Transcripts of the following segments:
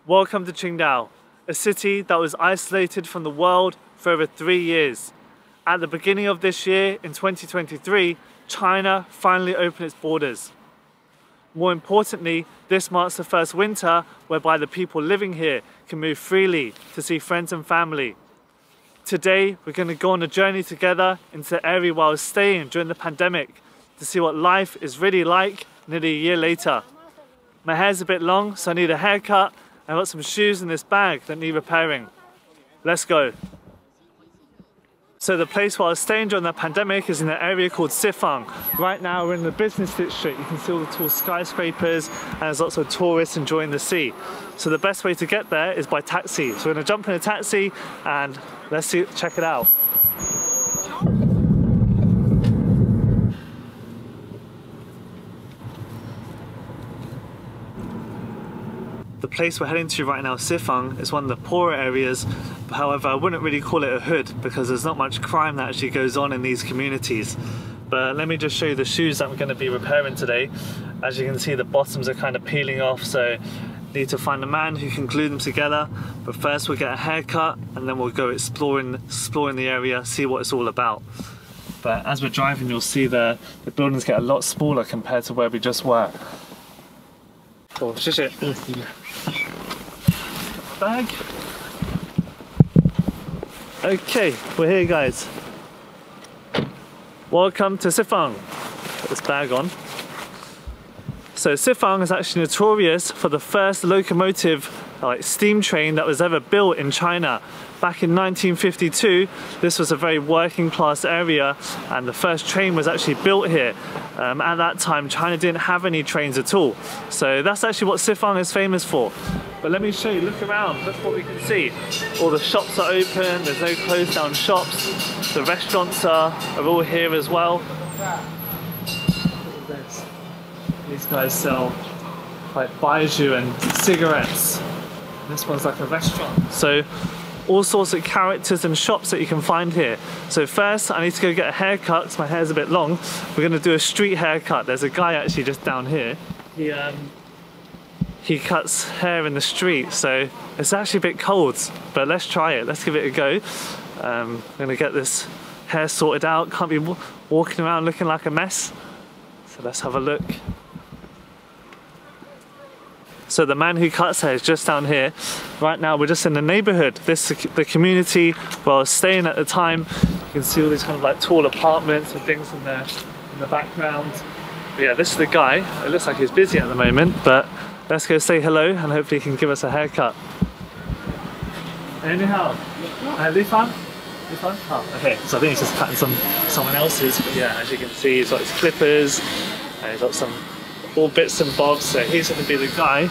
Welcome to Qingdao, a city that was isolated from the world for over 3 years. At the beginning of this year, in 2023, China finally opened its borders. More importantly, this marks the first winter whereby the people living here can move freely to see friends and family. Today, we're going to go on a journey together into the area where I was staying during the pandemic to see what life is really like nearly a year later. My hair's a bit long, so I need a haircut. I've got some shoes in this bag that need repairing. Let's go. So the place where I was staying during the pandemic is in an area called Sifang. Right now we're in the business district. You can see all the tall skyscrapers and there's lots of tourists enjoying the sea. So the best way to get there is by taxi. So we're going to jump in a taxi and let's check it out. The place we're heading to right now, Sifang, is one of the poorer areas. However, I wouldn't really call it a hood because there's not much crime that actually goes on in these communities. But let me just show you the shoes that I'm going to be repairing today. As you can see, the bottoms are kind of peeling off, so need to find a man who can glue them together. But first we'll get a haircut and then we'll go exploring the area, see what it's all about. But as we're driving, you'll see the buildings get a lot smaller compared to where we just were. Oh, shit. Bag. Okay, we're here, guys. Welcome to Sifang. Put this bag on. So Sifang is actually notorious for the first locomotive, like steam train that was ever built in China. Back in 1952, this was a very working class area and the first train was actually built here. At that time, China didn't have any trains at all. So that's actually what Sifang is famous for. But let me show you, look around, look what we can see. All the shops are open, there's no closed down shops. The restaurants are all here as well. Look at this. These guys sell like baijiu and cigarettes. This one's like a restaurant. So all sorts of characters and shops that you can find here. So first I need to go get a haircut because my hair's a bit long. We're going to do a street haircut. There's a guy actually just down here. He cuts hair in the street, so it's actually a bit cold, but let's try it. Let's give it a go. I'm going to get this hair sorted out. Can't be walking around looking like a mess. So let's have a look. So the man who cuts hair is just down here. Right now we're just in the neighbourhood. The community where I was staying at the time. You can see all these kind of like tall apartments and things in the background. But yeah, this is the guy. It looks like he's busy at the moment, but let's go say hello and hopefully he can give us a haircut. Hey, ni hao. Sifang? Sifang? Oh, okay. So I think he's just cutting someone else's. But yeah, as you can see, he's got his clippers and he's got some all bits and bobs. So he's going to be the guy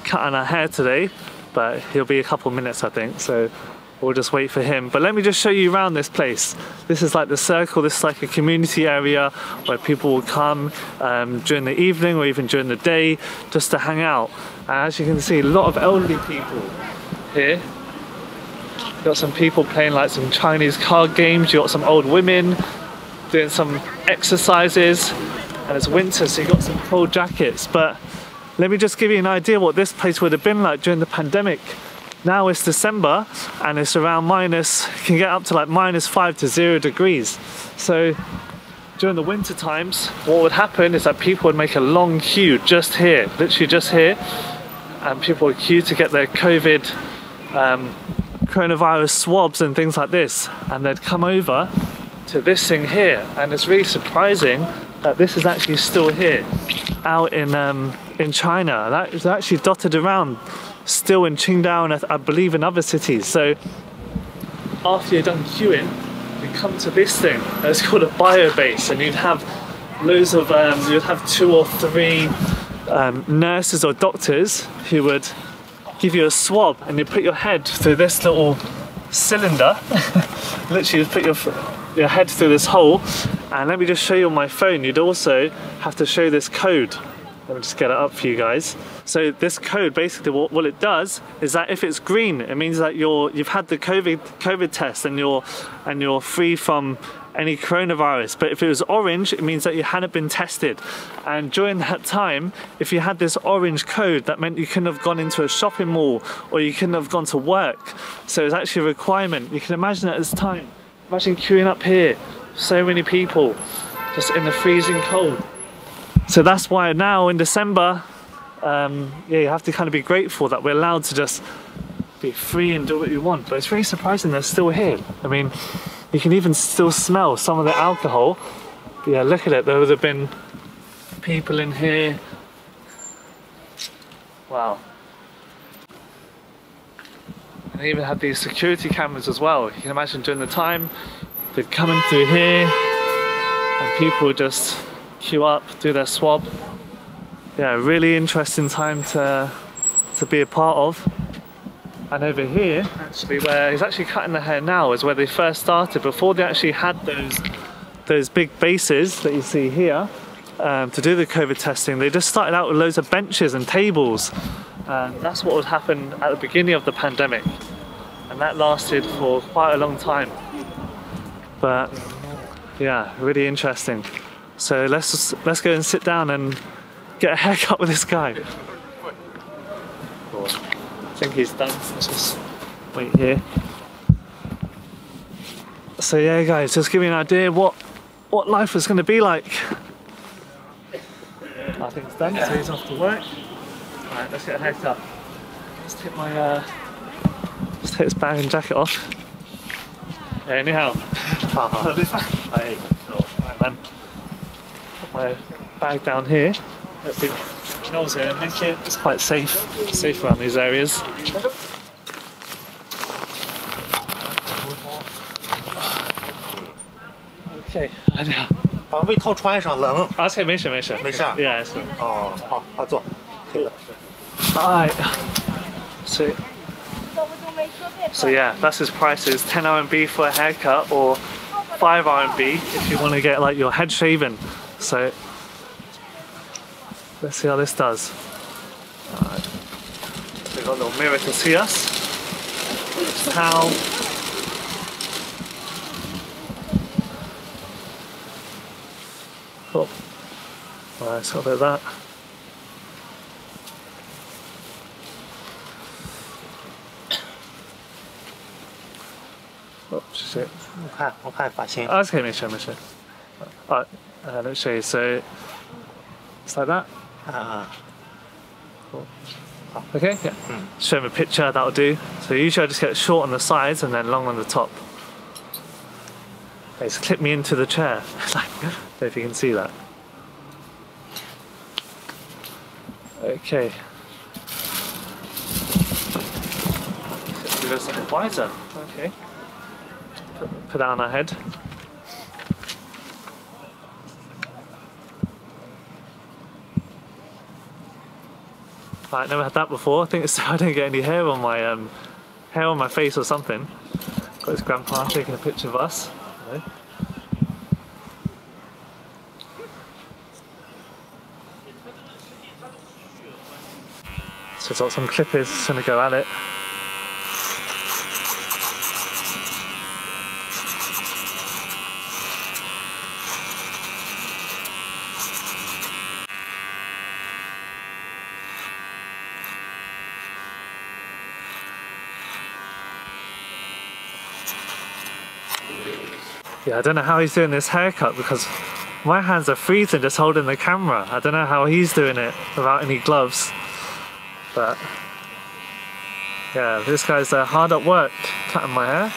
cutting our hair today, but he'll be a couple minutes I think, so we'll just wait for him. But let me just show you around this place. This is like the circle. This is like a community area where people will come during the evening or even during the day just to hang out. And as you can see, a lot of elderly people here. Got some people playing like some Chinese card games. You got some old women doing some exercises. And it's winter, so you've got some cold jackets. But let me just give you an idea what this place would have been like during the pandemic. Now it's December and it's around can get up to like -5 to 0 degrees. So during the winter times, what would happen is that people would make a long queue just here, literally just here. And people would queue to get their coronavirus swabs and things like this. And they'd come over to this thing here. And it's really surprising that this is actually still here out in China. That is actually dotted around still in Qingdao and I believe in other cities. So after you're done queuing, you come to this thing. It's called a biobase, and you'd have loads of you'd have 2 or 3 nurses or doctors who would give you a swab, and you put your head through this little cylinder. Literally, you put your head through this hole. And let me just show you on my phone. You'd also have to show this code. Let me just get it up for you guys. So this code, basically what it does is that if it's green, it means that you've had the COVID test and you're free from any coronavirus. But if it was orange, it means that you hadn't been tested. And during that time, if you had this orange code, that meant you couldn't have gone into a shopping mall or you couldn't have gone to work. So it was actually a requirement. You can imagine at this time, imagine queuing up here, so many people just in the freezing cold. So that's why now in December, yeah, you have to kind of be grateful that we're allowed to just be free and do what you want. But it's very surprising they're still here. I mean, you can even still smell some of the alcohol. But yeah, look at it. There would have been people in here. Wow. And they even had these security cameras as well. You can imagine during the time, they'd come in through here and people would just queue up, do their swab. Yeah, really interesting time to be a part of. And over here, actually, where he's actually cutting the hair now, is where they first started. Before they actually had those big bases that you see here to do the COVID testing, they just started out with loads of benches and tables. And that's what would happen at the beginning of the pandemic. And that lasted for quite a long time. But yeah, really interesting. So let's go and sit down and get a haircut with this guy. Cool. I think he's done. Let's just wait here. So yeah, guys, just give me an idea what life was going to be like. I think it's done. So he's off to work. All right, let's get a haircut. Let's take my let's take this bag and jacket off. Hey, 你好. Hey, cool. Alright, man. Put my bag down here. Let's see. Make it. It's quite safe around these areas. Okay. 把外套穿上，冷。Okay, 没事。Yeah, it's good. 哦，好，好坐。可以了。Alright. So yeah, that's his prices. 10 RMB for a haircut or 5 RMB if you want to get like your head shaven. So let's see how this does. Alright. So we've got a little mirror to see us. Towel. Cool. Alright, so a bit of that. Oh, shit. 我看发型。 Okay, 没事。Alright, let me show you. So it's like that. Cool. Okay, yeah. Show him a picture, that'll do. So usually I just get short on the sides and then long on the top. It's clipped me into the chair. I don't know if you can see that. Okay. Give us a visor. Okay. Put that on our head. I never had that before. I think it's so I don't get any hair on my face or something. Got his grandpa taking a picture of us. Hello. So it's got some clippers, just gonna go at it. Yeah, I don't know how he's doing this haircut because my hands are freezing just holding the camera. I don't know how he's doing it without any gloves. But yeah, this guy's hard at work cutting my hair.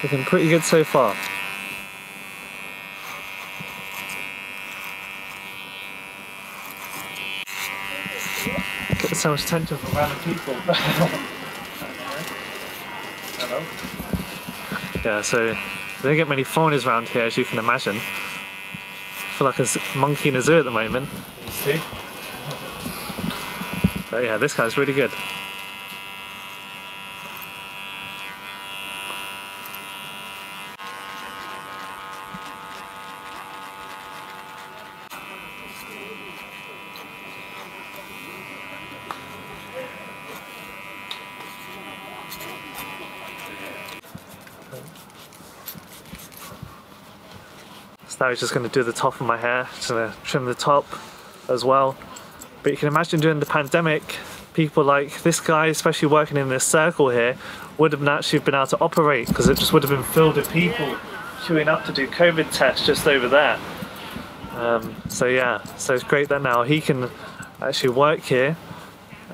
Looking pretty good so far. Getting so much attention from random people. Hello. Yeah, so we don't get many foreigners around here, as you can imagine. I feel like a monkey in a zoo at the moment. You see? But yeah, this guy's really good. So now he's just going to do the top of my hair, just going to trim the top as well. But you can imagine during the pandemic, people like this guy, especially working in this circle here, would have actually been able to operate because it just would have been filled with people queuing up to do COVID tests just over there. So yeah, so it's great that now he can actually work here,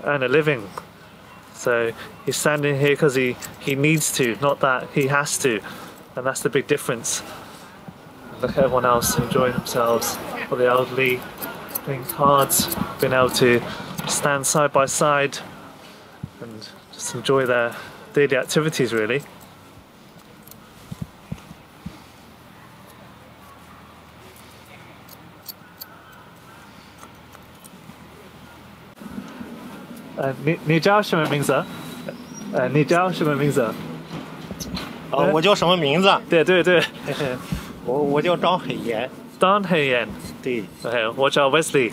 earn a living. So he's standing here because he needs to, not that he has to. And that's the big difference. Look at everyone else enjoying themselves, for the elderly, playing cards, being able to stand side by side and just enjoy their daily activities really.你叫什么名字？你叫什么名字？我叫什么名字？对对对，我叫张海岩。张海岩。对。Okay, 我叫 Wesley.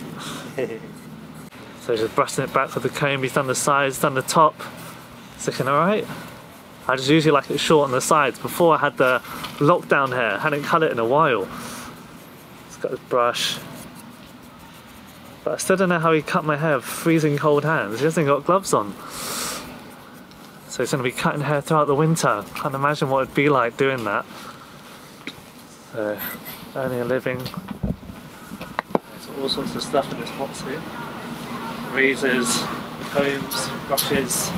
So just brushing it back with the comb. He's done the sides, done the top. It's looking alright. I just usually like it short on the sides. Before I had the lockdown hair, hadn't cut it in a while. He's got his brush. But I still don't know how he cut my hair with freezing cold hands. He hasn't got gloves on. So he's going to be cutting hair throughout the winter. Can't imagine what it'd be like doing that. So, earning a living. There's all sorts of stuff in this box here. Razors, combs, brushes.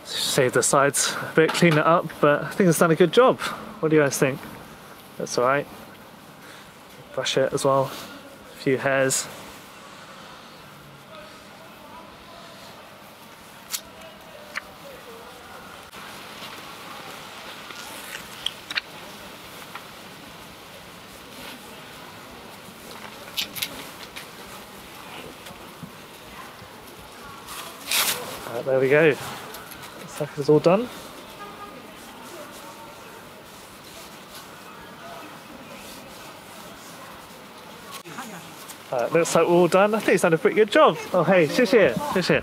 Save the sides a bit, clean it up, but I think it's done a good job. What do you guys think? That's alright. Brush it as well. A few hairs. There we go. Looks like it's all done. Looks like we're all done. I think he's done a pretty good job. Oh hey, 谢谢谢谢。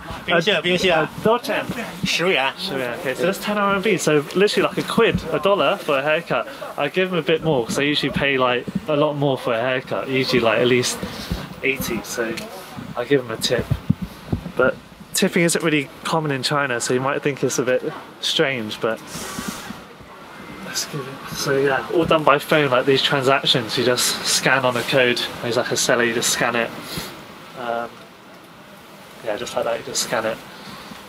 冰蟹多少钱？10元。10元. Okay, so that's 10 RMB. So literally like $1 for a haircut. I give him a bit more because I usually pay like a lot more for a haircut. Usually like at least 80. So I give him a tip. But tipping isn't really common in China, so you might think it's a bit strange, but let's give it. So yeah, all done by phone, like these transactions. You just scan on a code. He's like a seller, you just scan it. Yeah, just like that, you just scan it.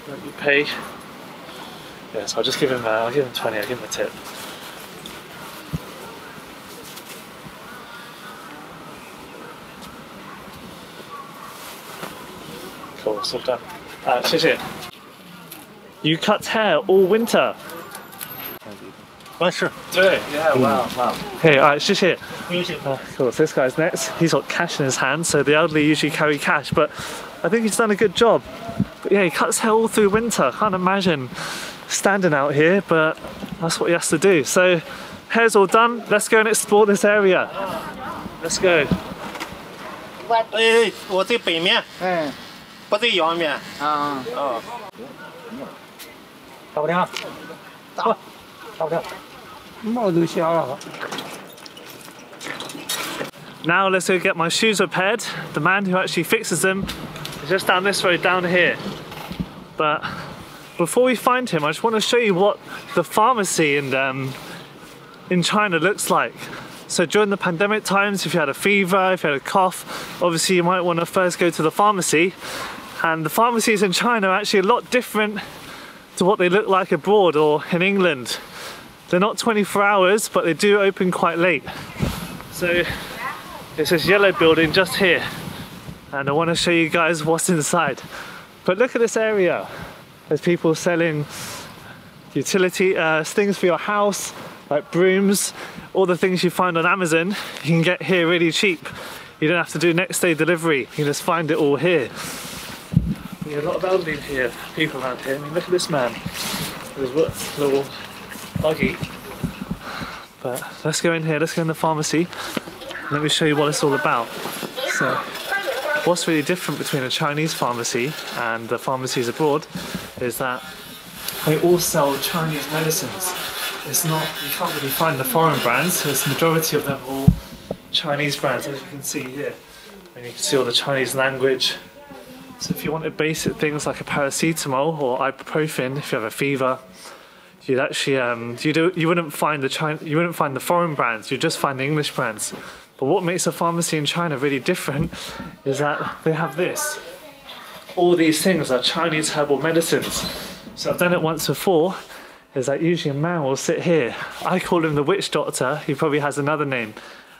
Then you pay. Yeah, so I'll just give him. I'll give him 20. I'll give him a tip. Cool, it's all done. 谢谢. You cut hair all winter? 是。对, yeah, wow. Okay, alright, 谢谢. Cool, so this guy's next. He's got cash in his hand, so the elderly usually carry cash, but I think he's done a good job. But yeah, he cuts hair all through winter. Can't imagine standing out here, but that's what he has to do. So, hair's all done. Let's go and explore this area. Let's go. 我在北面。不在阳面。大不了。大不了。帽都瞎了。Now let's go get my shoes repaired. The man who actually fixes them is just down this road down here. But before we find him, I just want to show you what the pharmacy in China looks like. So during the pandemic times, if you had a fever, if you had a cough, obviously you might want to first go to the pharmacy. And the pharmacies in China are actually a lot different to what they look like abroad or in England. They're not 24 hours, but they do open quite late. So it's this yellow building just here. And I want to show you guys what's inside. But look at this area. There's people selling utility things for your house, like brooms, all the things you find on Amazon, you can get here really cheap. You don't have to do next day delivery. You can just find it all here. Yeah, a lot of elderly here, people around here. I mean, look at this man. There's a little buggy. But let's go in here, let's go in the pharmacy. let me show you what it's all about. So, what's really different between a Chinese pharmacy and the pharmacies abroad is that they all sell Chinese medicines. It's not, you can't really find the foreign brands, so the majority of them are all Chinese brands, as you can see here. And you can see all the Chinese language. So if you wanted basic things like a paracetamol or ibuprofen, if you have a fever, you'd actually you wouldn't find the foreign brands. You'd just find the English brands. But what makes a pharmacy in China really different is that they have this. All these things are Chinese herbal medicines. So I've done it once before. Is that usually a man will sit here. I call him the witch doctor. He probably has another name.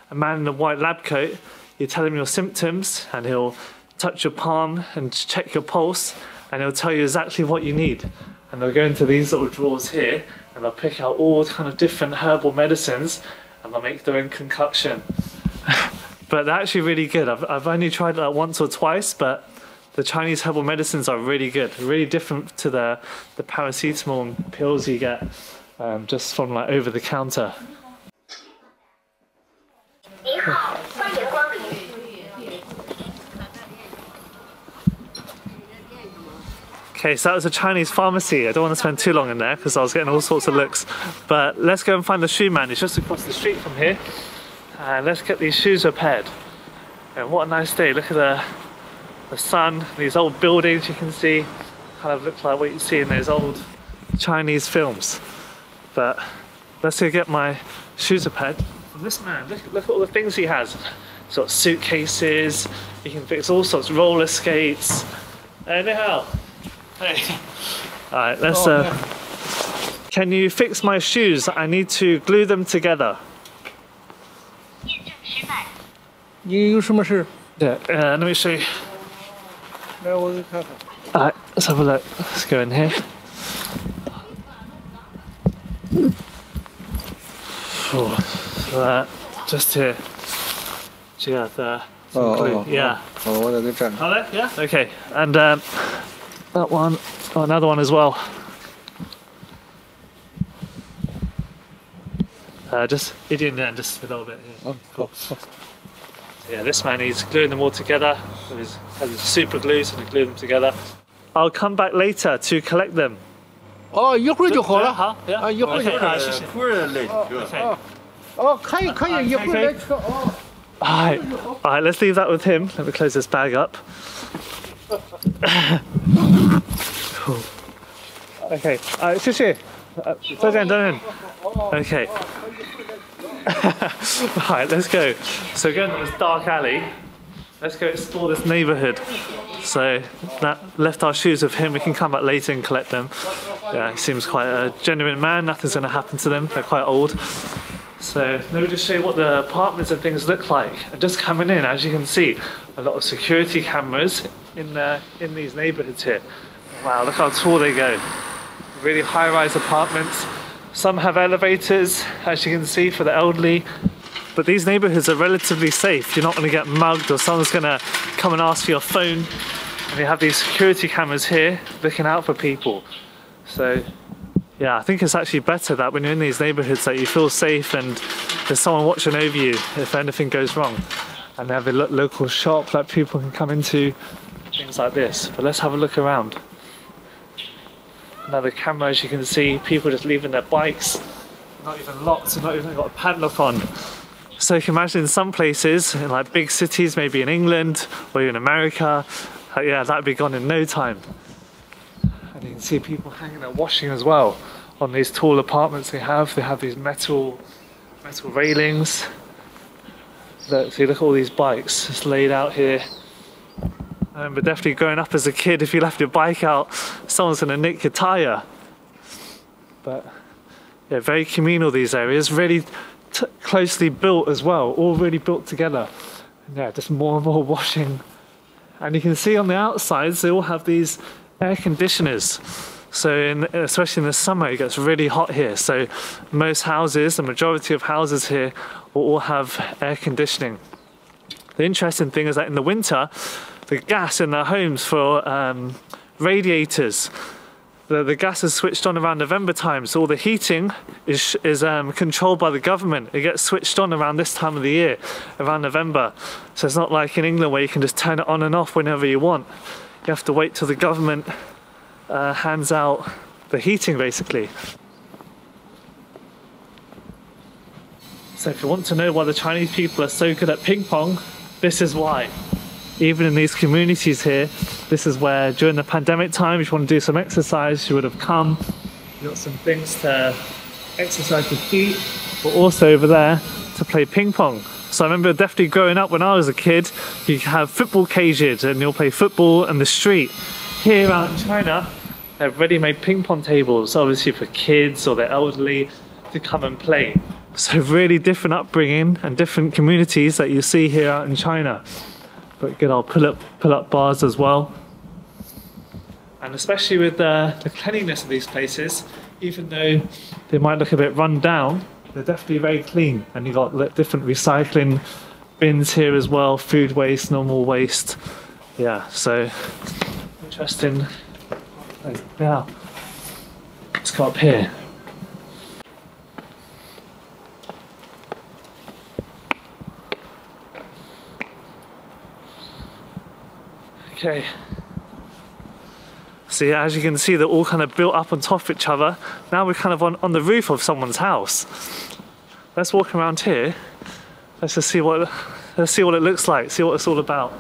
A man in a white lab coat. You tell him your symptoms, and he'll touch your palm and check your pulse, and he'll tell you exactly what you need. And they'll go into these little drawers here, and they'll pick out all kind of different herbal medicines, and they'll make their own concoction. But they're actually really good. I've only tried it like once or twice, but the Chinese herbal medicines are really good. Really different to the paracetamol and pills you get just from like over the counter. Okay, so that was a Chinese pharmacy. I don't want to spend too long in there because I was getting all sorts of looks. But let's go and find the shoe man. He's just across the street from here. And let's get these shoes repaired. And what a nice day. Look at the sun, these old buildings you can see. Kind of look like what you see in those old Chinese films. But let's go get my shoes repaired from this man. Look at all the things he has. He's got suitcases, he can fix all sorts, roller skates. Anyhow. Hey. Alright, let's can you fix my shoes? I need to glue them together. Yeah, let me show you. Alright, let's have a look. Let's go in here. So just here. Yeah, glue. Yeah. Yeah? Okay. And that one, another one as well. Just in there, just a little bit here. Oh, cool. Yeah, this man he's gluing them all together. Has his super glue, so they glue them together. I'll come back later to collect them. 哦，一会儿就好了。好，啊，一会儿就好了。谢谢。哦，可以，一会儿来车哦。Alright, let's leave that with him. Let me close this bag up. Okay, 谢谢。再见，再见。Okay. Alright, let's go. So going down this dark alley, let's go explore this neighbourhood. So that left our shoes with him. We can come back later and collect them. Yeah, he seems quite a genuine man. Nothing's going to happen to them. They're quite old. So let me just show you what the apartments and things look like. And just coming in, as you can see, a lot of security cameras in these neighbourhoods here. Wow, look how tall they go. Really high-rise apartments. Some have elevators, as you can see, for the elderly. But these neighbourhoods are relatively safe. You're not going to get mugged or someone's going to come and ask for your phone. And they have these security cameras here looking out for people. So yeah, I think it's actually better that when you're in these neighbourhoods that you feel safe and there's someone watching over you if anything goes wrong. And they have a local shop that people can come into, things like this. But let's have a look around. Another camera, as you can see, people just leaving their bikes, not even locked, not even got a padlock on. So you can imagine in some places, in like big cities, maybe in England or even America, yeah, that'd be gone in no time. And you can see people hanging there washing as well on these tall apartments they have. They have these metal railings. Look, so you look at all these bikes just laid out here. But definitely growing up as a kid, if you left your bike out, someone's going to nick your tyre. But yeah, very communal these areas, really closely built as well, all really built together. And yeah, just more and more washing. And you can see on the outsides, they all have these air conditioners. So especially in the summer, it gets really hot here. So most houses, the majority of houses here, will all have air conditioning. The interesting thing is that in the winter, the gas in their homes for radiators, the gas is switched on around November time, so all the heating is controlled by the government. It gets switched on around this time of the year, around November. So it's not like in England where you can just turn it on and off whenever you want. You have to wait till the government hands out the heating, basically. So if you want to know why the Chinese people are so good at ping pong, this is why. Even in these communities here, this is where during the pandemic time, if you want to do some exercise, you would have come. You got some things to exercise your feet, but also over there to play ping pong. So I remember definitely growing up when I was a kid, you have football cages and you'll play football in the street. Here out in China, they've ready-made ping pong tables, obviously for kids or the elderly to come and play. So really different upbringing and different communities that you see here out in China. But good old pull-up bars as well. And especially with the cleanliness of these places, even though they might look a bit run down, they're definitely very clean. And you've got different recycling bins here as well, food waste, normal waste. Yeah, so interesting. Yeah, let's go up here. Okay, so yeah, as you can see, they're all kind of built up on top of each other. Now we're kind of on the roof of someone's house. Let's walk around here. Let's just see what it looks like, see what it's all about.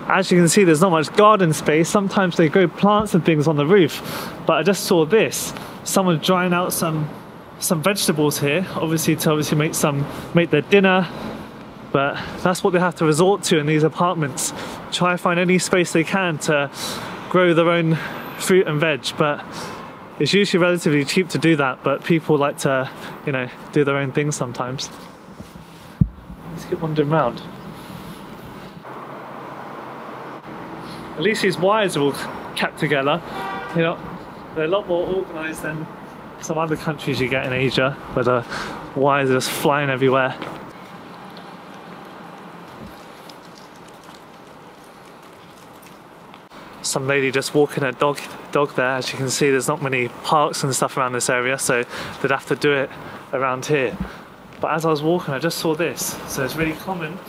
As you can see, there's not much garden space. Sometimes they grow plants and things on the roof, but I just saw this. Someone's drying out some vegetables here, obviously to make their dinner, but that's what they have to resort to in these apartments. Try to find any space they can to grow their own fruit and veg, but it's usually relatively cheap to do that, but people like to, you know, do their own things sometimes. Let's keep wandering around. At least these wires are all kept together, you know, they're a lot more organised than some other countries you get in Asia, where the wires are just flying everywhere. Some lady just walking her dog there. As you can see, there's not many parks and stuff around this area, so they'd have to do it around here. But as I was walking, I just saw this. So it's really common,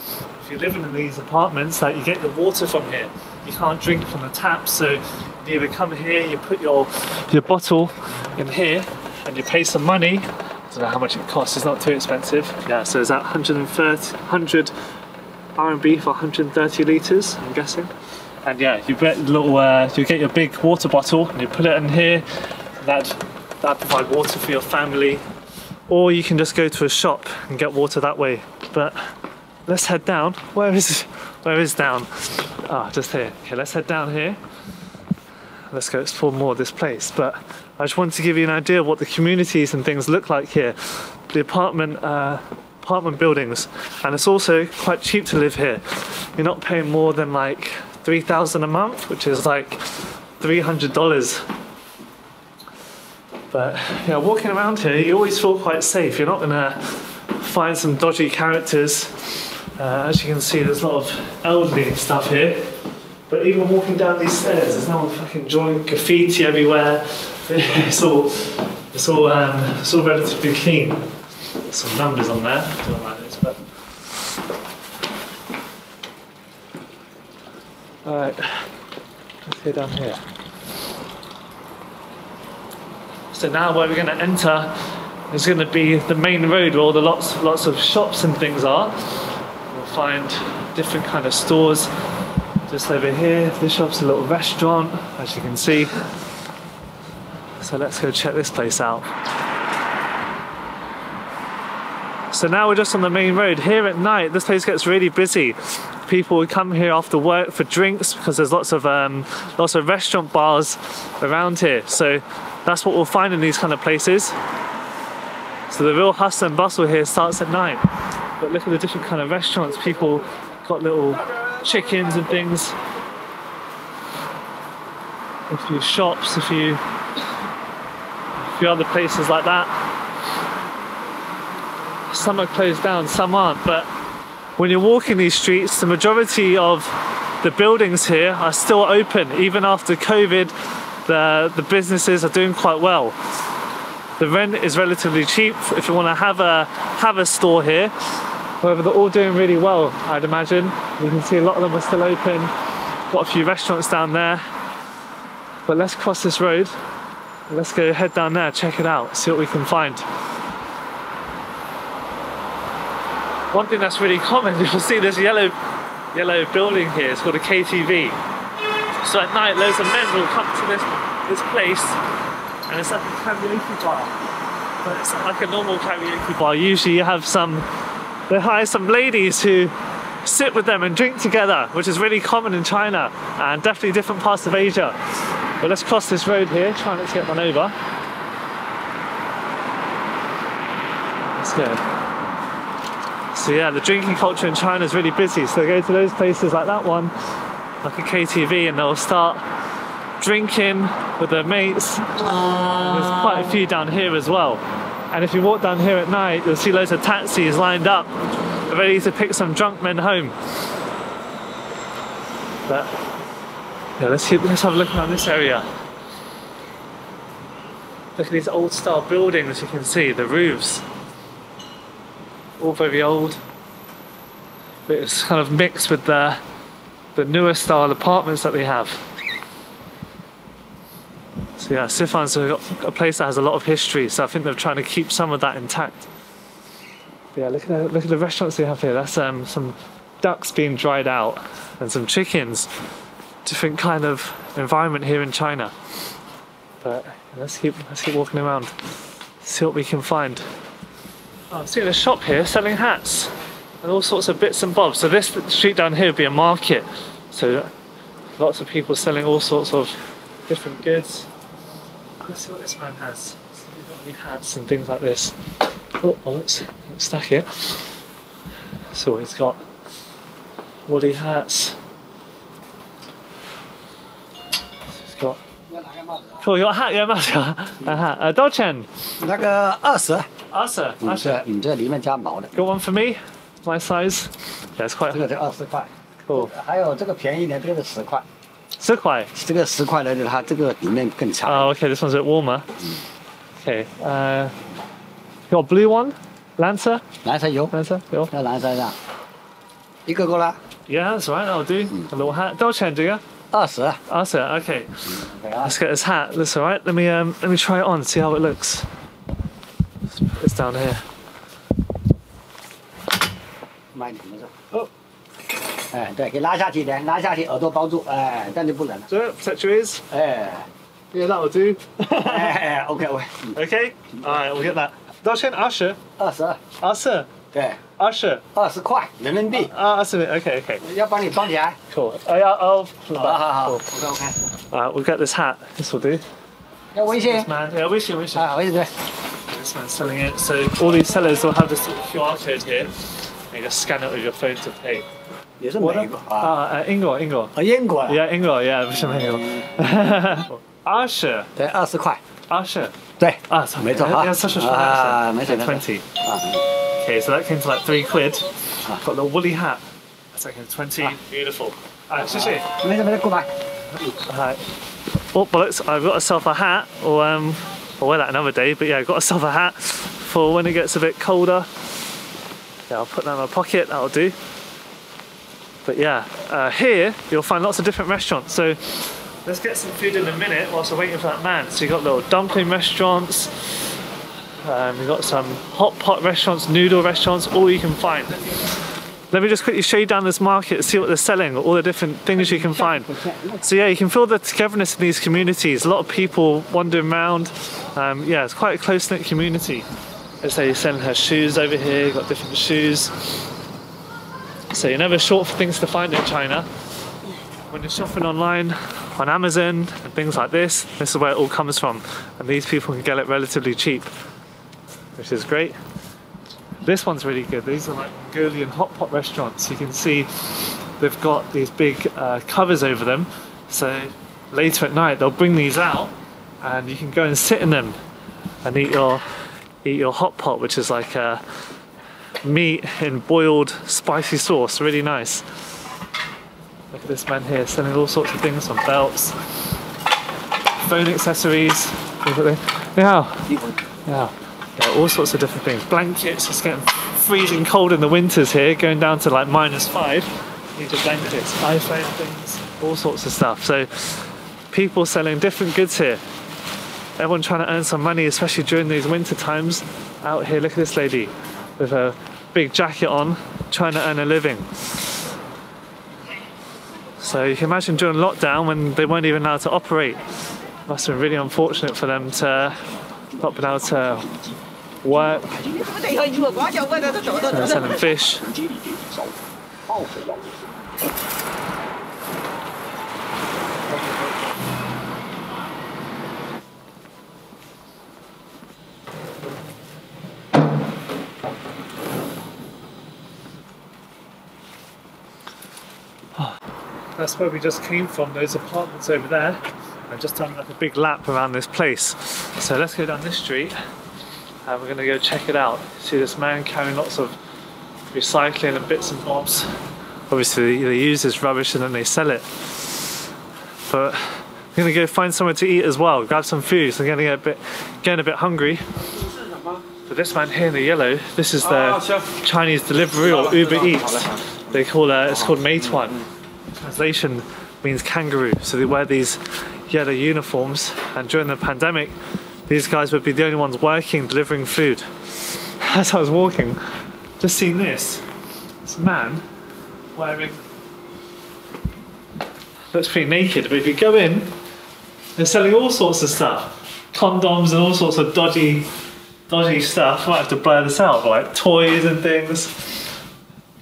if you're living in these apartments, that you get the water from here. You can't drink from the tap, so you either come here, you put your bottle in here, and you pay some money. I don't know how much it costs, it's not too expensive. Yeah, so it's at 100 RMB for 130 litres, I'm guessing. And yeah, you get you get your big water bottle and you put it in here. That provide water for your family. Or you can just go to a shop and get water that way. But let's head down. Where is down? Ah, just here. Okay, let's head down here. Let's go explore more of this place. But I just wanted to give you an idea of what the communities and things look like here. The apartment buildings. And it's also quite cheap to live here. You're not paying more than like 3,000 a month, which is like $300. But yeah, walking around here, you always feel quite safe. You're not gonna find some dodgy characters. As you can see, there's a lot of elderly stuff here. But even walking down these stairs, there's no one fucking drawing graffiti everywhere. It's all relatively clean. There's some numbers on there. I don't know what that is, but. Alright, let's go down here. So now where we're going to enter is going to be the main road where all the lots of shops and things are. We'll find different kind of stores. Just over here, this shop's a little restaurant, as you can see. So let's go check this place out. So now we're just on the main road. Here at night, this place gets really busy. People would come here after work for drinks because there's lots of restaurant bars around here. So that's what we'll find in these kind of places. So the real hustle and bustle here starts at night. But look at the different kind of restaurants. People got little chickens and things. A few shops, a few other places like that. Some are closed down, some aren't, but when you're walking these streets, the majority of the buildings here are still open. Even after COVID, the businesses are doing quite well. The rent is relatively cheap if you want to have a store here. However, they're all doing really well, I'd imagine. You can see a lot of them are still open. Got a few restaurants down there. But let's cross this road. Let's go head down there, check it out, see what we can find. One thing that's really common, you'll see this yellow building here. It's called a KTV. So at night, loads of men will come to this place, and it's like a karaoke bar. But it's not like a normal karaoke bar. Usually you have they hire some ladies who sit with them and drink together, which is really common in China and definitely different parts of Asia. But let's cross this road here, try not to get run over. Let's go. So yeah, the drinking culture in China is really busy. So they go to those places like that one, like a KTV, and they'll start drinking with their mates. And there's quite a few down here as well. And if you walk down here at night, you'll see loads of taxis lined up, ready to pick some drunk men home. But yeah, let's have a look around this area. Look at these old style buildings, you can see the roofs. All very old. But it's kind of mixed with the newer style apartments that they have. So yeah, Sifang's a place that has a lot of history, so I think they're trying to keep some of that intact. But yeah, look at the restaurants they have here. That's some ducks being dried out and some chickens. Different kind of environment here in China. But let's keep walking around, see what we can find. Oh, I'm seeing a shop here selling hats and all sorts of bits and bobs. So this street down here would be a market. So lots of people selling all sorts of different goods. Let's see what this man has. So we've got any hats and things like this. Oh, well, let's stack it. So he's got woolly hats. He's got. Cool, you got a hat, yeah, a hat. 多少钱？那个20。20。这里面加毛的。Got one for me? My size? Yeah, it's quite. 这个是20块。Cool. 还有这个便宜一点，这个是10块。10块。这个10块的，它这个里面更长。Oh, okay, this one's a bit warmer. Okay. You got a blue one? Lancer? 蓝色有。Lancer? 有。那蓝色的，一个够了。Yeah, that's right. That'll do. A little hat. 多少钱这个20。20. Okay. Let's get this hat. That's all right. Let me try it on. See how it looks. Let's put this down here. 慢点，没事。哦。哎，对，给拉下去一点，拉下去，耳朵包住，哎，这样就不冷了。So, protect your ears. 哎。Yeah, that'll do. 哎 ，OK。Okay. All right, we'll get that. 多少钱？20。20。20。对。20块人民币。20. Okay. 要帮你装起来。Cool. I'll. 好。Cool. OK。Alright, we'll get this hat. This will do. 要微信。This man, yeah, 微信。啊，微信对。This man's selling it. So all these sellers will have this QR code here. And you just scan it with your phone to pay. 也是美国啊。英国。英国。Yeah, 英国 ，Yeah， 不是美国。20。对，20块。20。对。没错啊。啊，没错。 20. Okay, so that came to like £3. Got the woolly hat. That's like 20. Beautiful. Alright, 谢谢。没事，过来。Alright. Oh, bollocks, I've got myself a hat, or I'll wear that another day, but yeah, I've got myself a hat for when it gets a bit colder. Yeah, I'll put that in my pocket, that'll do. But yeah, here you'll find lots of different restaurants. So let's get some food in a minute whilst we're waiting for that man. So you've got little dumpling restaurants, we've got some hot pot restaurants, noodle restaurants, all you can find. Let me just quickly show you down this market, see what they're selling, all the different things you can find. So yeah, you can feel the togetherness in these communities. A lot of people wandering around. Yeah, it's quite a close-knit community. Let's say you're selling her shoes over here, you've got different shoes. So you're never short for things to find in China. When you're shopping online, on Amazon and things like this is where it all comes from. And these people can get it relatively cheap, which is great. This one's really good. These are like Mongolian hot pot restaurants. You can see they've got these big covers over them. So later at night they'll bring these out and you can go and sit in them and eat your hot pot, which is like meat in boiled spicy sauce, really nice. Look at this man here selling all sorts of things, some belts, phone accessories. Yeah, all sorts of different things. Blankets, it's getting freezing cold in the winters here, going down to like -5. Need your blankets, iPhone things, all sorts of stuff. So people selling different goods here. Everyone trying to earn some money, especially during these winter times. Out here, look at this lady with her big jacket on, trying to earn a living. So you can imagine during lockdown when they weren't even allowed to operate. Must have been really unfortunate for them to not been able to work. Selling fish. That's where we just came from, those apartments over there. I've just done like a big lap around this place. So let's go down this street and we're gonna go check it out. See this man carrying lots of recycling and bits and bobs. Obviously they use this rubbish and then they sell it. But I'm gonna go find somewhere to eat as well, grab some food. So I'm gonna getting a bit hungry. But this man here in the yellow, this is the Chinese delivery or Uber Eats. They call it's called Meituan. Translation means kangaroo. So they wear these yellow uniforms, and during the pandemic these guys would be the only ones working, delivering food. As I was walking, just seen this man wearing, looks pretty naked, but if you go in, they're selling all sorts of stuff, condoms and all sorts of dodgy stuff. Might have to blur this out, but like toys and things,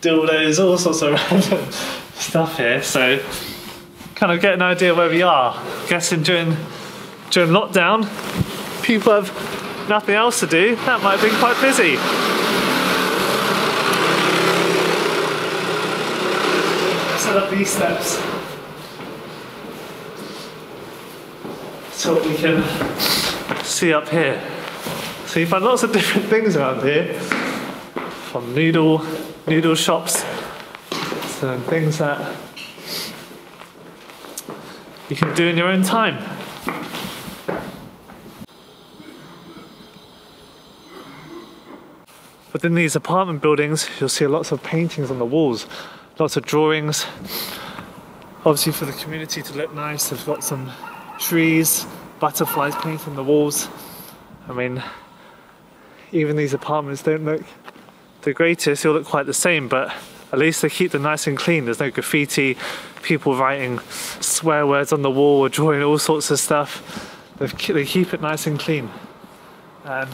dildos, all sorts of random stuff here. So kind of get an idea where we are. Guessing during lockdown people have nothing else to do. That might have been quite busy. Set up these steps so what we can see up here. So you find lots of different things around here, from noodle shops, so things that you can do in your own time. Within these apartment buildings, you'll see lots of paintings on the walls, lots of drawings. Obviously for the community to look nice, they've got some trees, butterflies painted on the walls. I mean, even these apartments don't look the greatest, they all look quite the same, but at least they keep them nice and clean. There's no graffiti, people writing swear words on the wall or drawing all sorts of stuff. They keep it nice and clean. And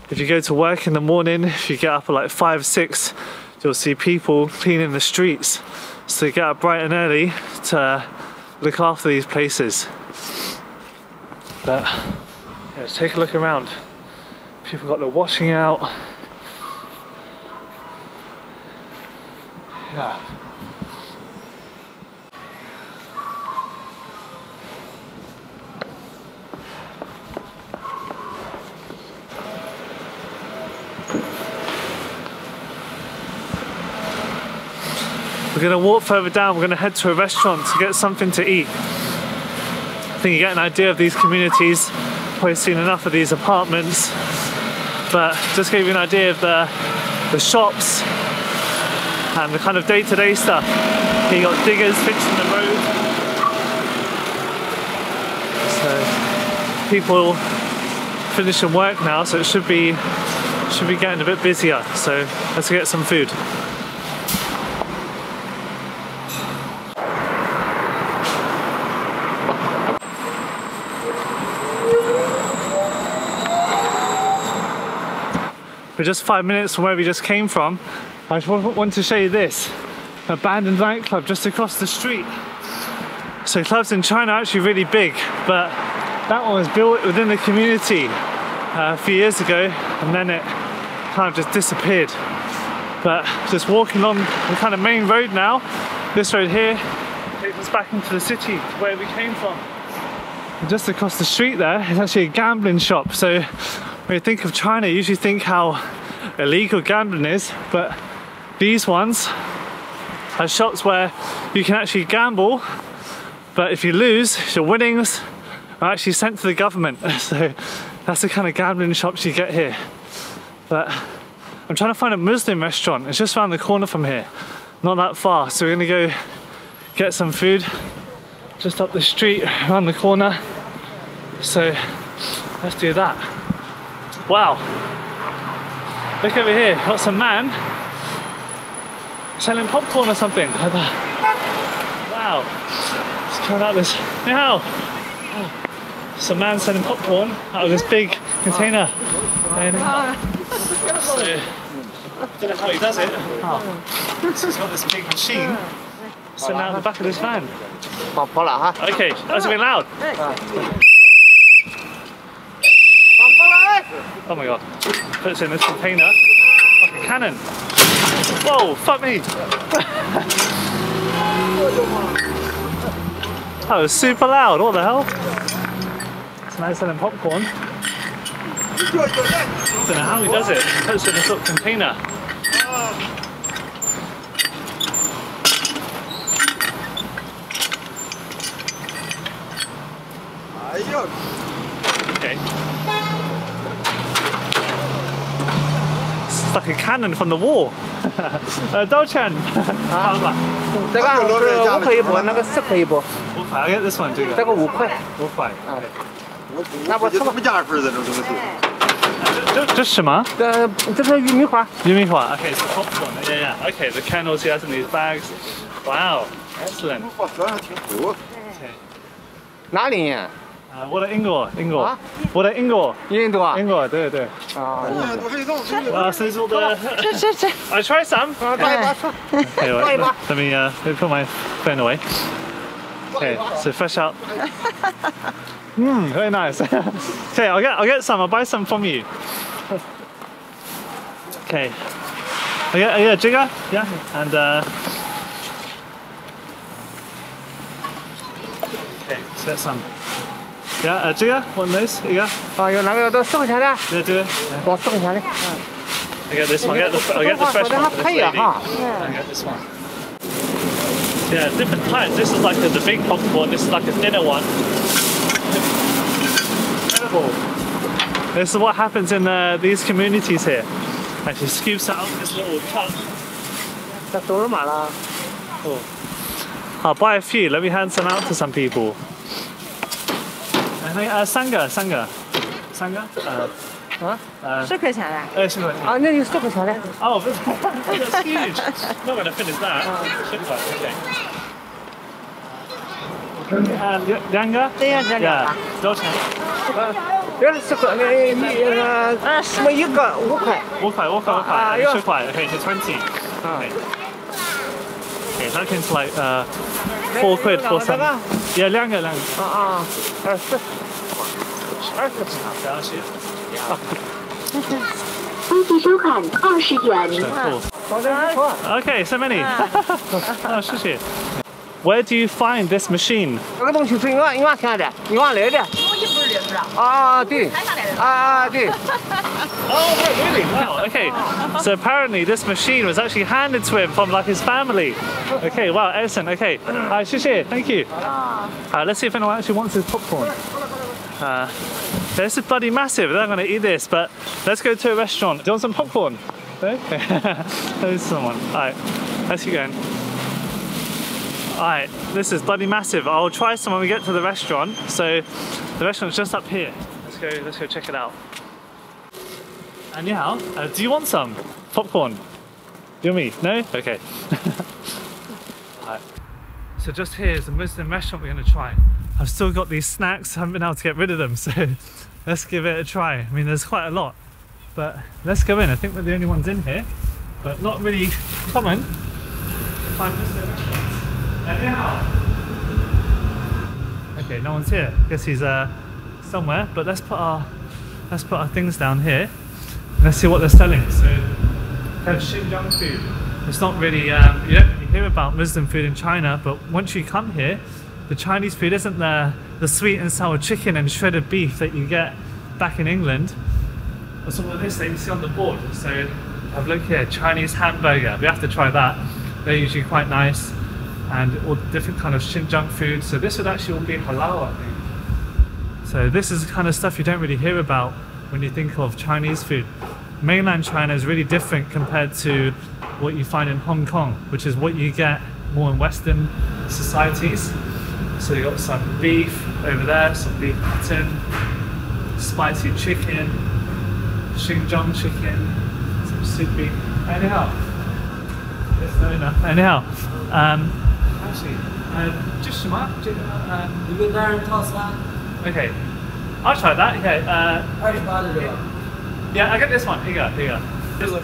if you go to work in the morning, if you get up at like 5, 6, you'll see people cleaning the streets. So you get up bright and early to look after these places. But yeah, let's take a look around. People got their washing out. Yeah. We're going to walk further down, we're going to head to a restaurant to get something to eat. I think you get an idea of these communities, probably seen enough of these apartments, but just give you an idea of the shops and the kind of day-to-day stuff. Here you got diggers fixing the road. So people finishing work now, so it should be getting a bit busier. So let's get some food. We're just 5 minutes from where we just came from. I just want to show you this abandoned nightclub just across the street. So clubs in China are actually really big, but that one was built within the community a few years ago, and then it kind of just disappeared. But just walking along the kind of main road now, this road here takes us back into the city where we came from. And just across the street there is actually a gambling shop. So when you think of China, you usually think how illegal gambling is, but these ones are shops where you can actually gamble, but if you lose, your winnings are actually sent to the government. So that's the kind of gambling shops you get here. But I'm trying to find a Muslim restaurant. It's just around the corner from here, not that far. So we're gonna go get some food just up the street, around the corner. So let's do that. Wow, look over here, got some man selling popcorn or something. Wow, let's try out this. Now, some man selling popcorn out of this big container. And so, I don't know how he does it. So he's got this big machine sitting out the back of this van. Okay, that's a bit loud. Oh my god. Puts it in this container like a cannon. Whoa, fuck me. That was super loud, what the hell? It's nice selling popcorn. I don't know how he does it. He puts it in this little container. Okay. It's like a cannon from the war. Douchen. I'll get this one too. 这个5块。 5块。那我吃吧。什么价份的这种东西？这是什么？这是玉米花。玉米花。Okay, so popcorn. Yeah, yeah. Okay, the kernels he has in these bags. Wow, excellent. 哇，这还挺厚。 Okay. 哪里呀？我的英国。啊？我的英国。印度啊？英国，对对。啊。这是我的。吃。I try some. 啊，倒一把吃。Okay, 倒一把。 let me put my phone away. Okay, so fresh out. Very nice. Okay, I'll get some. I'll buy some from you. Okay. I get a jigger. Yeah, and okay, let's get some. Yeah, a jigger. One of those. Here you go. 啊，有哪个都4块钱的？ Yeah, do it. 我4块钱的。 I get this one. I get the fresh one. For this lady. 哈。 I get this one. Yeah, different types. This is like the big popcorn. This is like a thinner one. Incredible. This is what happens in these communities here. And she scoops out this little cup. 这都是嘛了？ Oh. I'll buy a few. Let me hand some out to some people. I think sanga. 啊10块钱的。10块钱。啊，那有4块钱的。 Oh, that's huge. Not gonna finish that. Okay. 两个？对呀，这两个。多少钱？这是4块，什么一个5块。 5块。10块。Okay, so 20. Okay. Okay, that comes like 4 quid for some. Yeah, 两个。啊，20块。飞机收款20元。 Okay, so many. Oh, 谢谢。Where do you find this machine? 这个东西是你往前的，你往来的。啊，对。啊，对。 Oh, really? Wow. Okay. So apparently this machine was actually handed to him from like his family. Okay. Wow. Excellent. Okay. Thank you. Let's see if anyone actually wants this popcorn. This is bloody massive. They're not going to eat this, but let's go to a restaurant. Do you want some popcorn? No? There's someone. Alright, let's keep going. Alright, this is bloody massive. I'll try some when we get to the restaurant. So the restaurant's just up here. Let's go check it out. And yeah, do you want some popcorn? You and me? No? Okay. Alright. So just here is a Muslim restaurant we're going to try. I've still got these snacks, I haven't been able to get rid of them, so let's give it a try. I mean, there's quite a lot, but let's go in. I think we're the only ones in here, but not really common. Okay, no one's here. Guess he's somewhere, but let's put our things down here. Let's see what they're selling. So, they have Qingdao food. It's not really, you don't really hear about Muslim food in China, but once you come here, the Chinese food isn't the sweet and sour chicken and shredded beef that you get back in England. Or some of this that you see on the board. So Have a look here, Chinese hamburger. We have to try that. They're usually quite nice, and all different kind of Xinjiang food. So this would actually all be halal, I think. So this is the kind of stuff you don't really hear about when you think of Chinese food. Mainland China is really different compared to what you find in Hong Kong, which is what you get more in Western societies. So you got some beef over there, some beef mutton, spicy chicken, Xinjiang chicken, some soupy. Anyhow, yes, no enough. Anyhow, actually, just some okay, I'll try that. Okay, yeah, I get this one. Here you go. This one.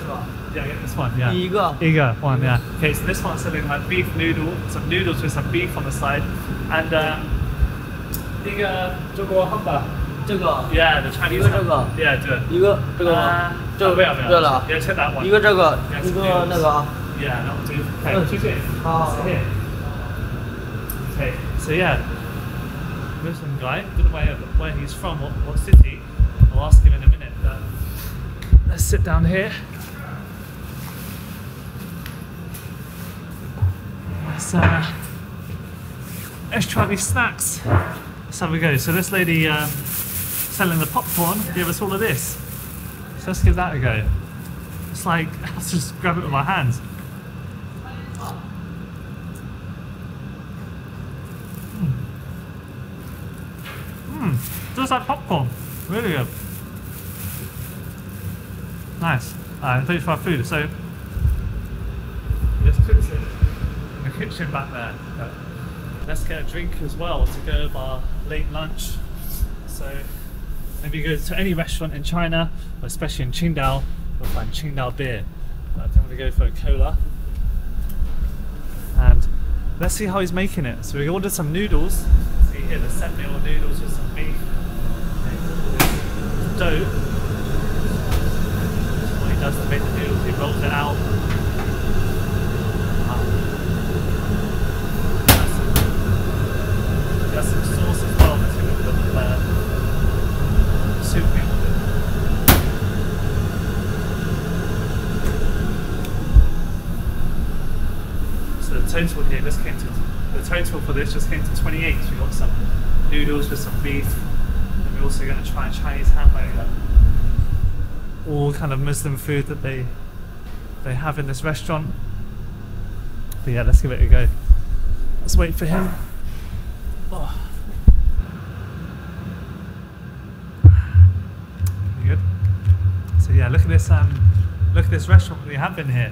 Yeah, I get this one. Yeah. 一个 one. Yeah. Okay, so this one's selling like beef noodle, some noodles with some beef on the side, and 一个中国汉堡。这个 Yeah, the Chinese. 一个这个 Yeah, do it. 一个这个这个没有没有。对了 Yeah, take that one. 一个这个 Yes, 一个那个啊 Yeah, that will do. Okay, 谢谢。 好 Sit here. Okay, so yeah, Muslim guy. Don't know where he's from, what city. I'll ask him in a minute. But let's sit down here. Let's try these snacks. Let's have a go. So this lady selling the popcorn gave us all of this. So let's give that a go. It's like, let's just grab it with my hands. Just like popcorn. Really good. Nice. Thank you for our food. So, just cooks it in the kitchen back there. Let's get a drink as well to go with our late lunch. So, maybe go to any restaurant in China, or especially in Qingdao, we'll find Qingdao beer. But I think I'm going to go for a cola. And let's see how he's making it. So we ordered some noodles. See here, the set meal noodles with some beef. Dough. That's what he does to make the noodles. He rolls it out. Got some sauce as well. Let's see what we've got soup we ordered. So the total here just came to, the total for this just came to 28. So we got some noodles with some beef. And we're also going to try Chinese hamburger. All kind of Muslim food that they have in this restaurant. But yeah, let's give it a go. Let's wait for him. Oh. Pretty good. So yeah, look at this restaurant we have in here.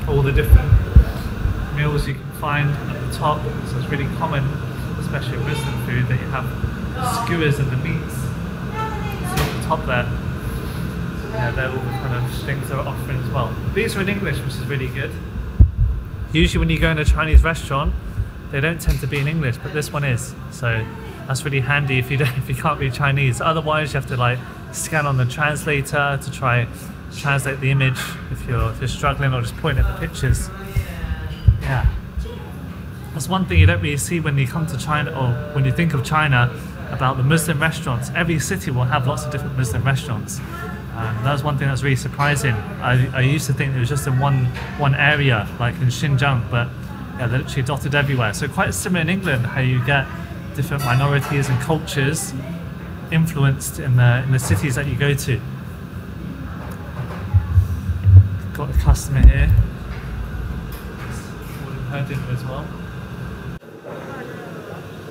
All the different meals you can find at the top. So it's really common, especially in Muslim food, that you have skewers and the meats. See at the top there. Yeah, they're all the kind of things they're offering as well. These are in English, which is really good. Usually when you go in a Chinese restaurant, they don't tend to be in English, but this one is. So that's really handy if you can't read Chinese. Otherwise, you have to like scan on the translator to try translate the image if you're struggling, or just point at the pictures. Yeah, that's one thing you don't really see when you come to China, or when you think of China, about the Muslim restaurants. Every city will have lots of different Muslim restaurants. That was one thing that was really surprising. I used to think it was just in one area, like in Xinjiang, but yeah, they're literally dotted everywhere. So quite similar in England, how you get different minorities and cultures influenced in the cities that you go to. Got a customer here. Ordering her dinner as well.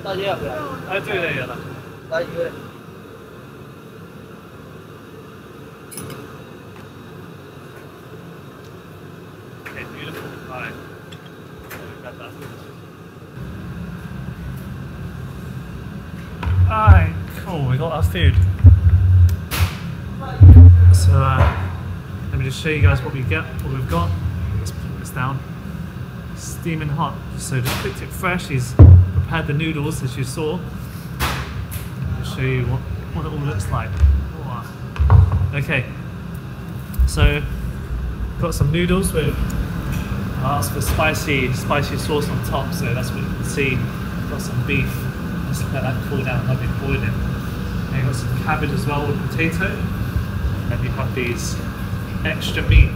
大姐要不要？对了。来一个。 Okay, beautiful. Alright. Got that. Alright, cool, we got our food. So let me just show you guys what we've got. Let's put this down. Steaming hot. So just cooked it fresh. He's prepared the noodles as you saw. I'll show you what it all looks like. Wow. Okay. So got some noodles with I asked for spicy sauce on top, so that's what you can see. Got some beef, just let that cool down, let it boiling. And you got some cabbage as well with potato. And then you have these extra meat,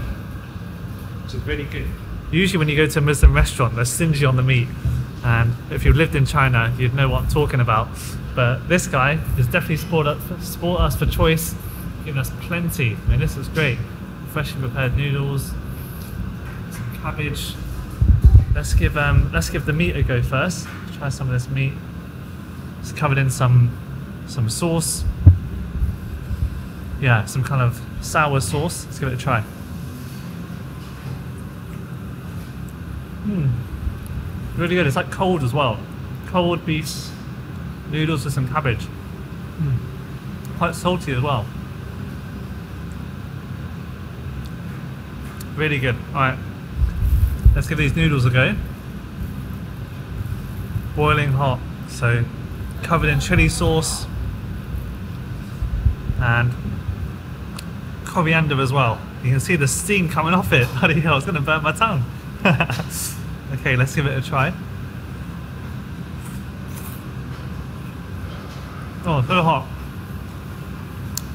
which is really good. Usually when you go to a Muslim restaurant, they're stingy on the meat, and if you've lived in China, you'd know what I'm talking about. But this guy has definitely spoiled us for choice, giving us plenty. I mean, this is great. Freshly prepared noodles, some cabbage. Let's give the meat a go first. Let's try some of this meat. It's covered in some sauce. Yeah, some kind of sour sauce. Let's give it a try. Really good. It's like cold as well. Cold beef noodles with some cabbage. Quite salty as well. Really good. Alright, let's give these noodles a go. Boiling hot, so covered in chili sauce and coriander as well. You can see the steam coming off it. Bloody hell, it's going to burn my tongue. Okay, let's give it a try. Oh, so hot.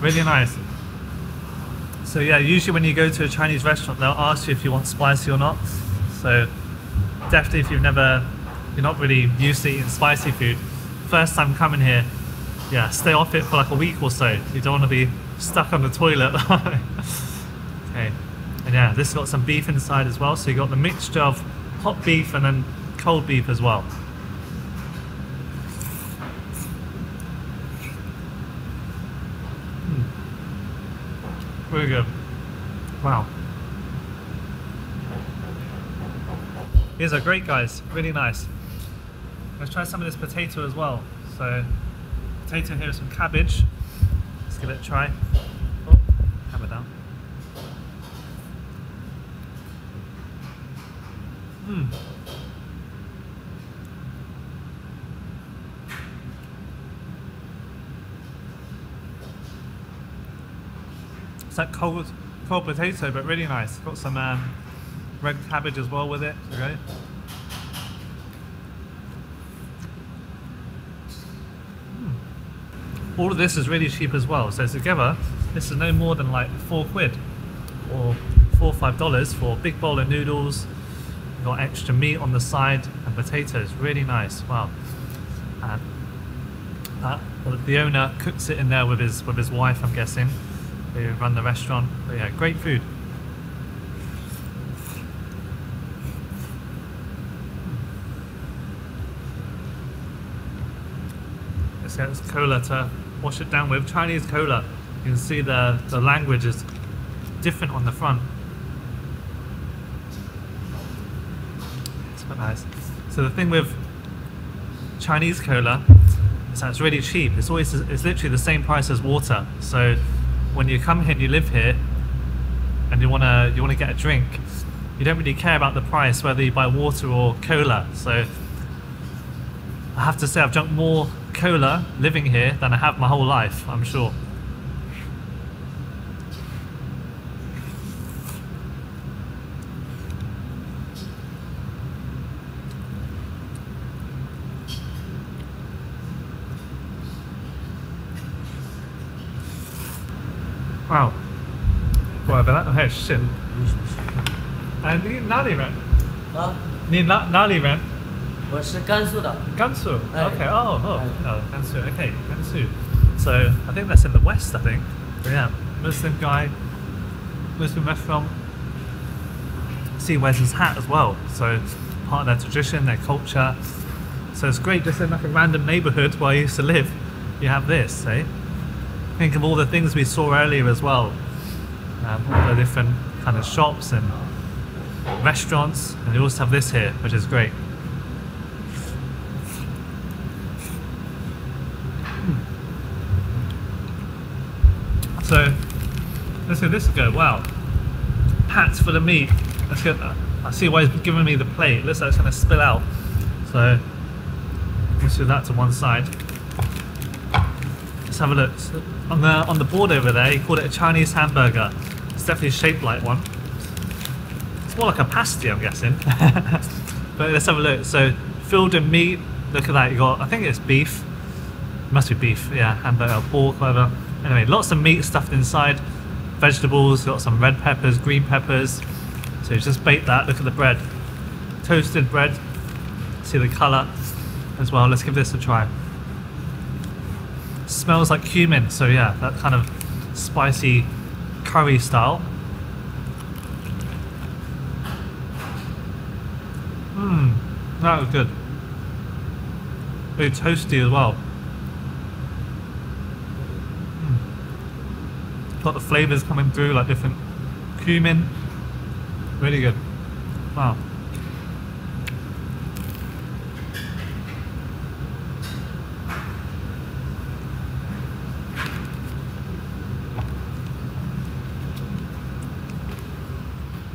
Really nice. So yeah, usually when you go to a Chinese restaurant, they'll ask you if you want spicy or not. So definitely if you're not really used to eating spicy food, first time coming here, yeah, stay off it for like a week or so. You don't want to be stuck on the toilet. Okay, and yeah, this has got some beef inside as well. So you got the mixture of hot beef and then cold beef as well. Really good. Wow. These are great, guys. Really nice. Let's try some of this potato as well. So, potato here, some cabbage. Let's give it a try. Oh, hammer down. It's like cold potato, but really nice. Got some red cabbage as well with it. Okay. All of this is really cheap as well. So together, this is no more than like £4 or $4 or $5 for a big bowl of noodles. You've got extra meat on the side and potatoes. Really nice. Wow. And the owner cooks it in there with his wife, I'm guessing. They run the restaurant. But yeah, great food. Let's get this cola to wash it down with. Chinese cola. You can see the language is different on the front. It's quite nice. So the thing with Chinese cola is that it's really cheap. It's literally the same price as water. So when you come here and you live here and you wanna get a drink, you don't really care about the price whether you buy water or cola. So I have to say I've drunk more cola living here than I have my whole life, I'm sure. Wow. Whatever that. Oh shit. 你哪里人？啊，你哪里人？我是甘肃的。甘肃. Okay. Oh, Gansu. Okay, Gansu. So I think that's in the west. I think. But yeah, Muslim guy, Muslim restaurant. See, he wears his hat as well. So part of their tradition, their culture. So it's great. Just in like a random neighbourhood where I used to live, you have this. Eh? Think of all the things we saw earlier as well. All the different kind of shops and restaurants, and you also have this here, which is great. So let's give this a go. Wow, hats full of meat. Let's get that. I see why he's giving me the plate. Looks like it's going to spill out. So let's do that to one side. Let's have a look. So on the board over there, he called it a Chinese hamburger. It's definitely shaped like one. It's more like a pasty, I'm guessing. But let's have a look. So filled in meat. Look at that. You got, I think it's beef. It must be beef. Yeah, hamburger, pork, whatever. Anyway, lots of meat stuffed inside. vegetables, got some red peppers, green peppers. So you just bake that. Look at the bread, toasted bread. See the colour as well. Let's give this a try. Smells like cumin, so yeah, that kind of spicy curry style. That was good. Very toasty as well. Got the flavours coming through, like different cumin. Really good. Wow.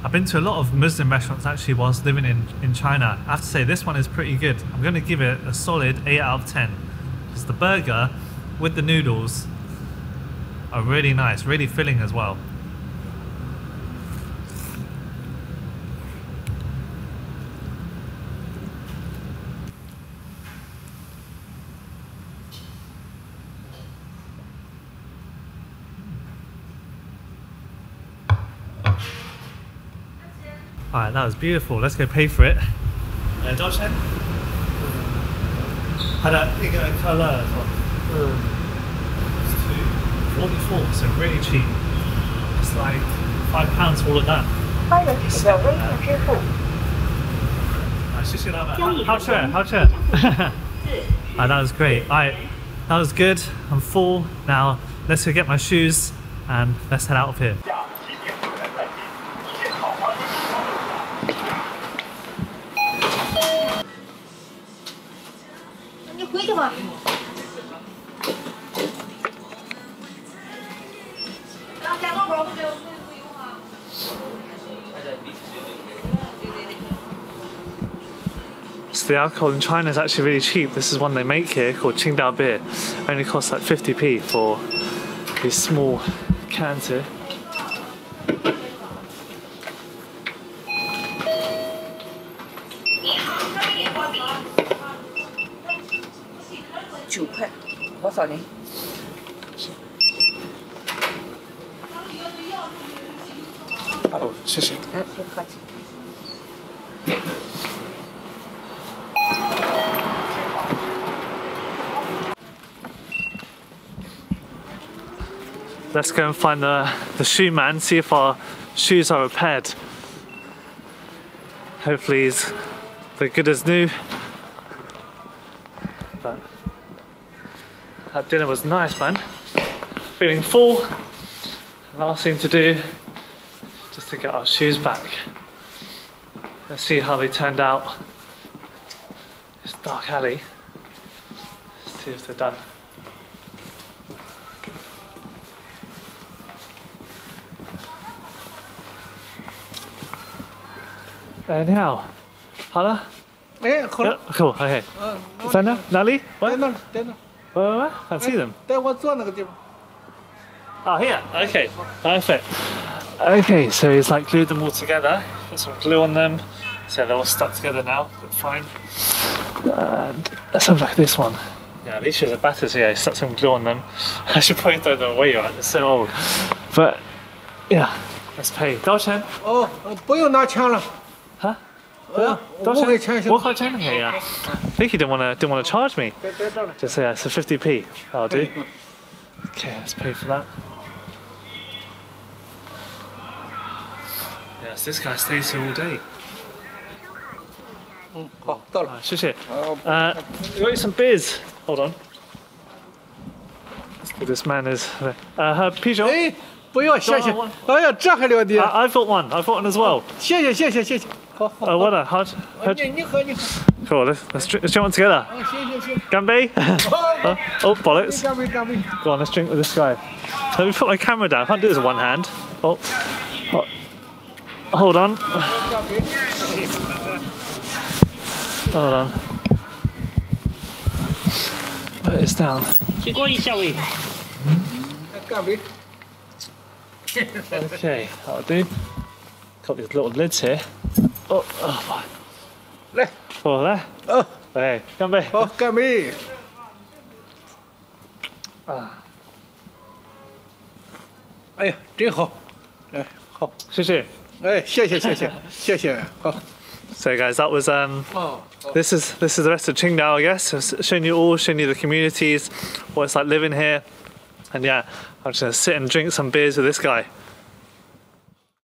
I've been to a lot of Muslim restaurants actually whilst living in China. I have to say this one is pretty good. I'm going to give it a solid 8 out of 10. Because the burger with the noodles are really nice, really filling as well. Alright, that was beautiful. Let's go pay for it. Dodge head? Had a bigger colour as well. It's $2.44, so really cheap. It's like £5 for all of that. That was great. Alright, that was good. I'm full. Now let's go get my shoes and let's head out of here. So the alcohol in China is actually really cheap. This is one they make here called Qingdao beer. Only costs like 50p for these small cans here. Oh, 谢谢。Let's go and find the shoe man, see if our shoes are repaired. Hopefully they're good as new. But that dinner was nice, man. Feeling full. Last thing to do, just to get our shoes back. Let's see how they turned out. It's dark alley. Let's see if they're done. 你好，好了。哎，好了。Cool. Okay. 在哪？哪里？在那儿，在那儿。Where? Can't see them. 带我坐那个地方。 Oh, here. Okay. Perfect. Okay, so he's like glued them all together. Put some glue on them. So they're all stuck together now. But fine. And let's have a look at this one. Yeah, these shoes are battered. So yeah, he stuck some glue on them. I should probably throw them away. Right? They're so old. But yeah, let's pay. 多少钱？哦，不用拿钱了。 Huh? 5块钱行。 5块钱 okay, yeah. I think he didn't want to charge me. Just yeah, so 50p. I'll do. Okay, let's pay for that. Yes, this guy stays here all day. 好，到了。谢谢。We got you some beers. Hold on. This man is. Pigeon. 哎，不要，谢谢。哎呀，这还了得。I bought one. I bought one as well. 谢谢，谢谢，谢谢。好好。What a hard. 你喝，你喝。 Cool. Let's drink one together. 行。 Ganbei. Oh bollocks. 干杯，干杯。 Go on, let's drink with this guy. Let me put my camera down. I can't do this with one hand. Oh. Hold on. Hold on. Put this down. 结果一下位。干杯。 Okay, that'll do. Got these little lids here. Oh, fine. 来。Oh, there. Oh. Hey, Ganbei. 好，干杯。 Ah. 哎呀，真好，哎，好，谢谢。哎，谢谢，谢谢，好。 So guys, that was Oh. this is the rest of Qingdao, I guess. I've shown you the communities, what it's like living here, and yeah, I'm just gonna sit and drink some beers with this guy.